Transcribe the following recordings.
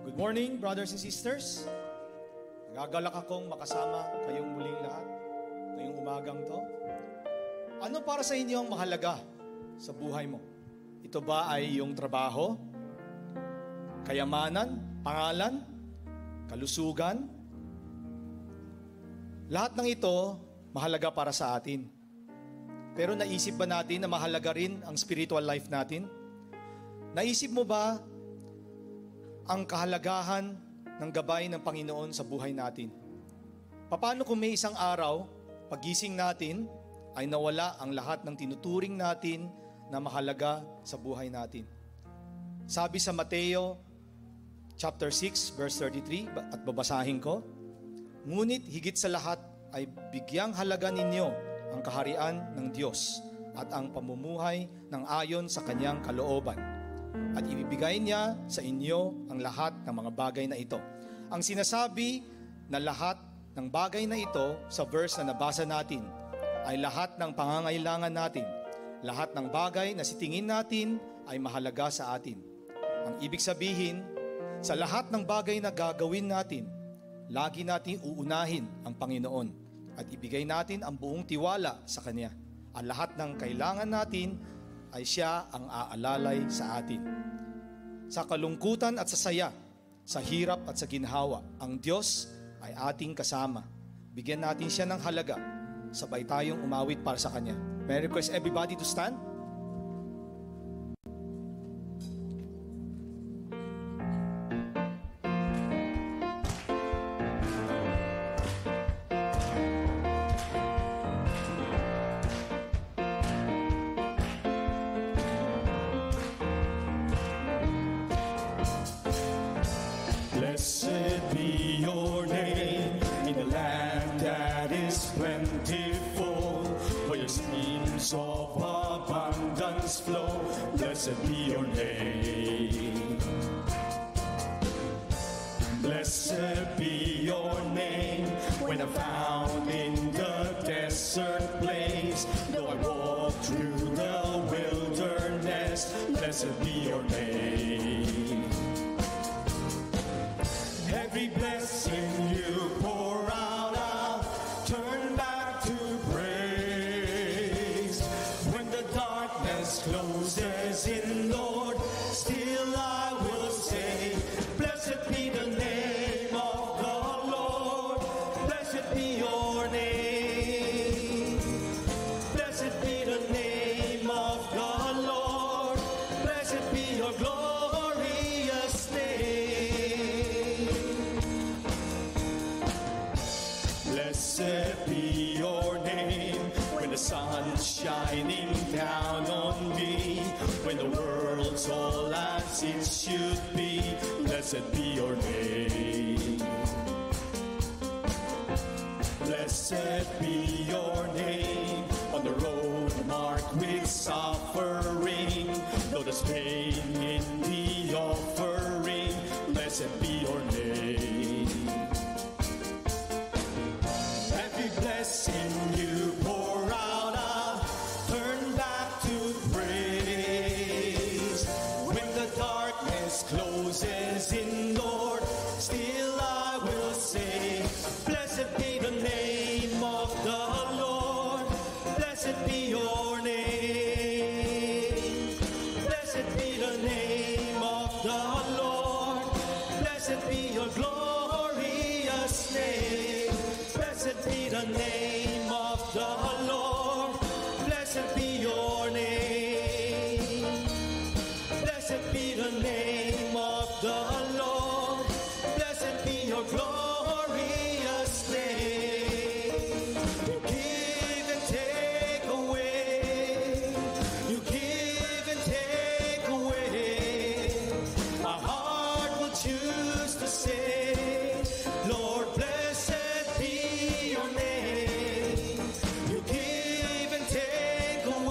Good morning, brothers and sisters. Nagagalak akong makasama kayong muling lahat ngayong umagang to. Ano para sa inyo ang mahalaga sa buhay mo? Ito ba ay iyong trabaho, kayamanan, pangalan, kalusugan? Lahat ng ito mahalaga para sa atin. Pero naisip ba natin na mahalaga rin ang spiritual life natin? Naisip mo ba ang kahalagahan ng gabay ng Panginoon sa buhay natin? Paano kung may isang araw, pagising natin, ay nawala ang lahat ng tinuturing natin na mahalaga sa buhay natin? Sabi sa Mateo chapter 6 verse 33, at babasahin ko, "Ngunit higit sa lahat ay bigyang halaga ninyo ang kaharian ng Diyos at ang pamumuhay ng ayon sa kanyang kalooban. At ibibigay niya sa inyo ang lahat ng mga bagay na ito." Ang sinasabi na lahat ng bagay na ito sa verse na nabasa natin ay lahat ng pangangailangan natin. Lahat ng bagay na sitingin natin ay mahalaga sa atin. Ang ibig sabihin, sa lahat ng bagay na gagawin natin, lagi nating uunahin ang Panginoon at ibigay natin ang buong tiwala sa Kanya. Ang lahat ng kailangan natin ay Siya ang aalalay sa atin. Sa kalungkutan at sa saya, sa hirap at sa ginhawa, ang Diyos ay ating kasama. Bigyan natin Siya ng halaga, sabay tayong umawit para sa Kanya. May I request everybody to stand? Blessed be your name in the land that is plentiful, where your streams of abundance flow. Blessed be your name. Blessed be your name when I'm found in the desert place. Though I walk through the wilderness, blessed be your name. Every blessing you pour out, I'll turn back to praise. When the darkness closes in, Lord, still I will say, blessed be the name of the Lord. Blessed be your name. Blessed be the name of the Lord. Blessed be your glorious name. Blessed be your name when the sun's shining down on me, when the world's all as it should be. Blessed be your name. Blessed be your name on the road marked with suffering, though there's pain in the offering. Blessed be your name. Every blessing you pour out, I'll turn back to praise. When the darkness closes in, Lord, still I will say, blessed be the name of the Lord. Blessed be your name. Blessed be the name of the Lord. Blessed be your glorious name. Blessed be the name of the Lord. Blessed be your name. Blessed be the name of the Lord. Blessed be your glorious name. You give and take away. You give and take away. My heart will choose to say, Lord, blessed be your name. You give and take away.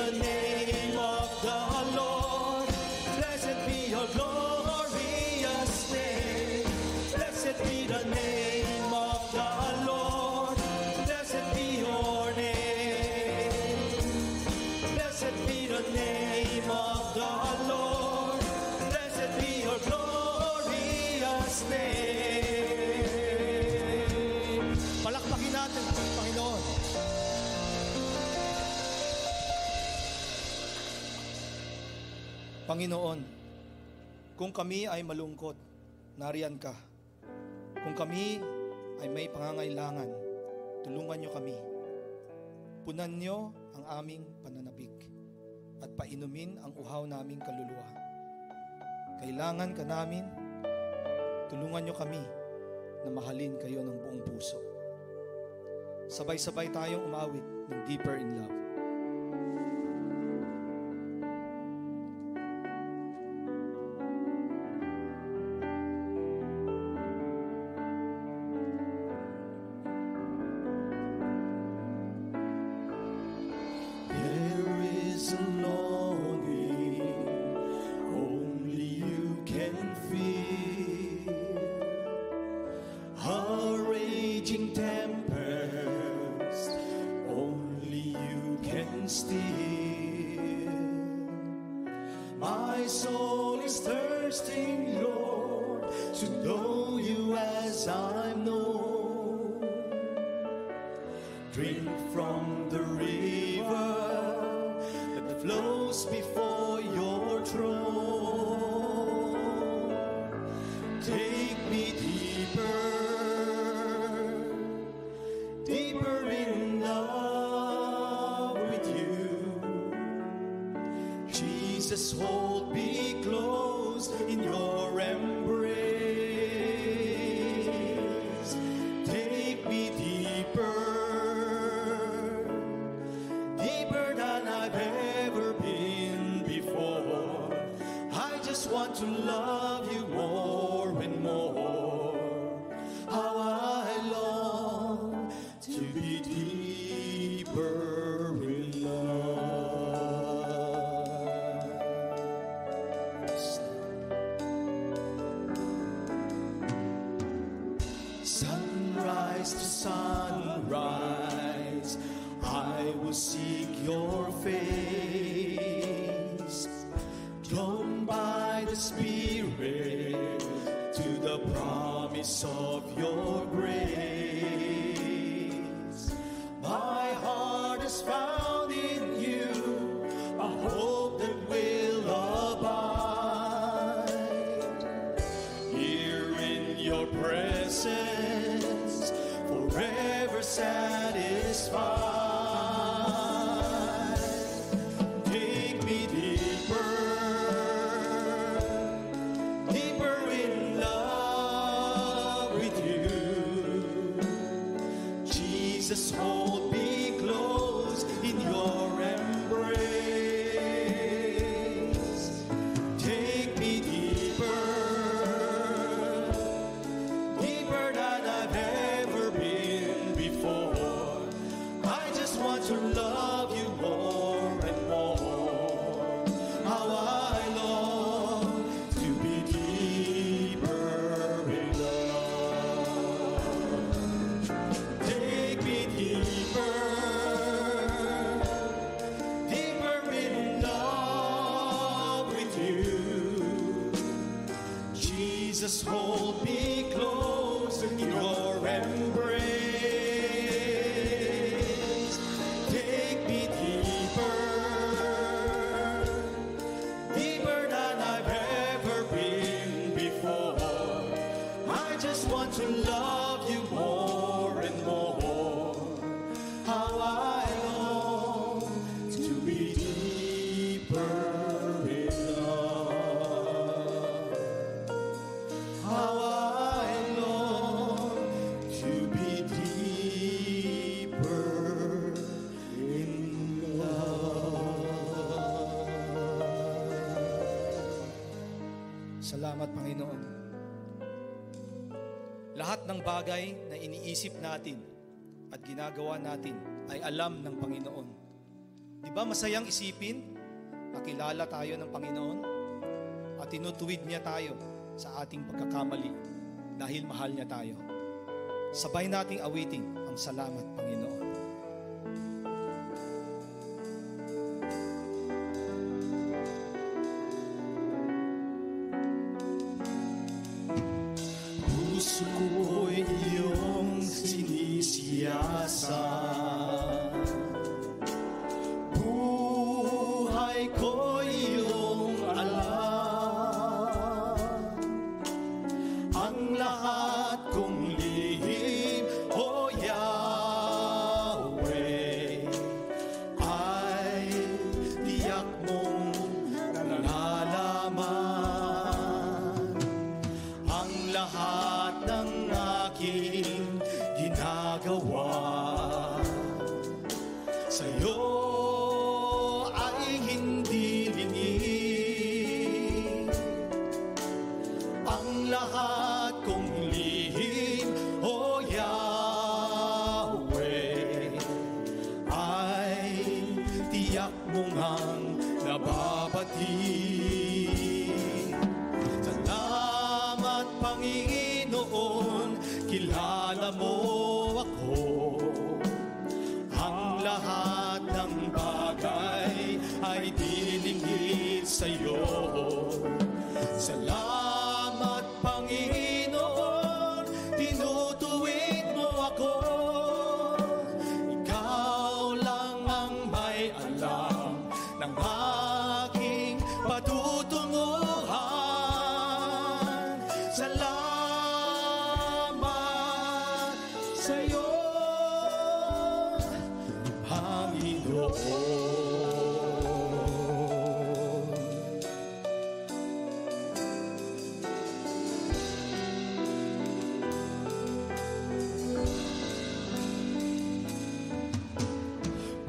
the name of the Lord. Blessed be your glorious name. Blessed be the name of the Lord. Blessed be your name. Blessed be the name of the Lord. Blessed be your glorious name. Palakpakin natin ang Panginoon. Panginoon, kung kami ay malungkot, nariyan ka. Kung kami ay may pangangailangan, tulungan niyo kami. Punan niyo ang aming pananabik at painumin ang uhaw naming kaluluwa. Kailangan ka namin, tulungan niyo kami na mahalin kayo ng buong puso. Sabay-sabay tayong umawit ng Deeper in Love. There is a longing only you can feel, a raging tempest only you can still. My soul is thirsting, Lord, to know you as I'm known. Drink from the river that flows before your throne. Take me deeper, deeper in love with you. Jesus, hold me close in your embrace. Take me deeper, deeper than I've ever been before. I just want to love you more and more. How I long to be deeper in love. Sunrise to sunrise, I will seek your face. Drawn by the Spirit to the promise of your grace. My heart is found in you, a hope that will abide. Here in your presence, forever satisfied. Take me deeper, deeper in love with you. Jesus, hold me close in your embrace. Take me deeper, deeper than I've ever been before. I just want to love you more and more. How I long to be deeper in love. Take me deeper, deeper in love with you. Jesus, hold me close in your embrace. Take me deeper, deeper than I've ever been before. I just want to love you more and more. How I long to be deeper in love. How I long to be deeper in love. Salamat, Panginoon. Lahat ng bagay na iniisip natin at ginagawa natin ay alam ng Panginoon. Di ba masayang isipin, nakilala tayo ng Panginoon at tinutuwid niya tayo sa ating pagkakamali dahil mahal niya tayo. Sabay nating awitin ang salamat, Panginoon. Puso ko'y iyong sinisiyasat, buhay ko'y iyong alam, ang lahat kong lihim, O Yahweh, ay tiyak mong nalalaman. Ang lahat ng aking ginagawa sa'yo ay hindi lingid. Ang lahat kong lihim, O Yahweh, ay tiyak mong ang nababatid. Salamat, Panginoon, kilala mo ako. Ang lahat ng bagay ay dilingid sa'yo. Salamat, Panginoon, tinutuwid mo ako. Ikaw lang ang may alam ng aking patutunguhan. Salamat sa'yo, Panginoon.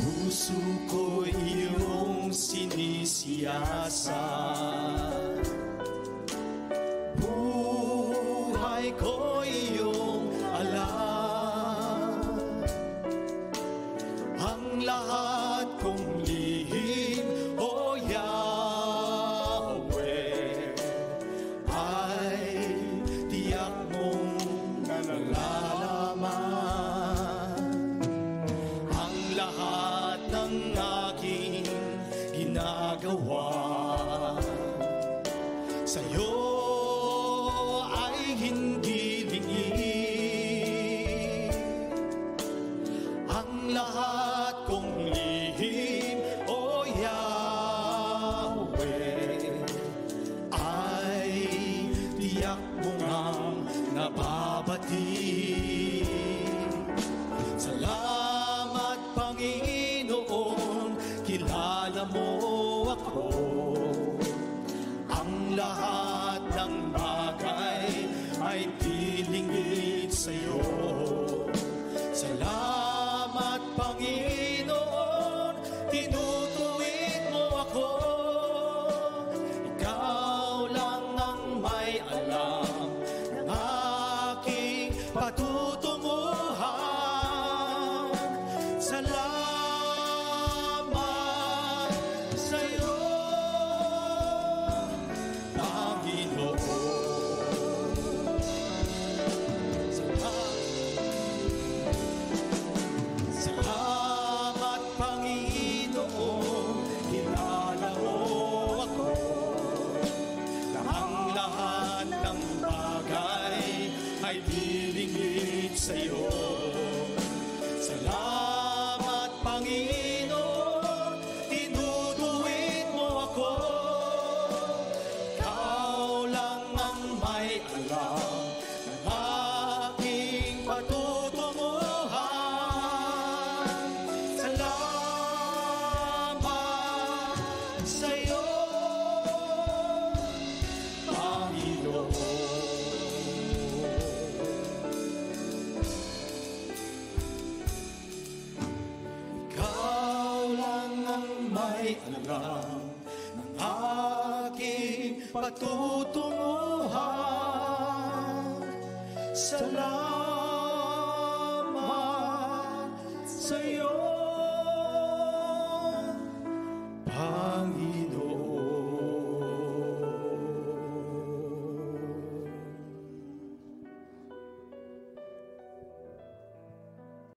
Puso ko iyong sinisiyasat, buhay ko iyong alam, ang lahat kong lihim, O Yahweh, ay tiyak mong nalalaman. Ang lahat ng aking ginagawa sa'yo ay hindi lingid. Ang lahat kong lihim, O Yahweh, ay tiyak mong ang nababatid. Salamat, Panginoon, kilala mo ako. Ang lahat ng bagay ay dilingid sa'yo. Salamat, Panginoon, tinutuwid mo ako. Ikaw lang ang may alam ng aking patutunguhan. Salamat sa'yo, Panginoon. Salamat, Panginoon, kilala mo ako. Ang lahat ng bagay ay dilingid sa'yo. Salamat, Panginoon, tinutuwid mo ako. Ikaw lang ang may alam ng aking patutunguhan. Salamat sa'yo, Panginoon. Ikaw lang ang may alam ng aking patutunguhan. Salamat sa'yo,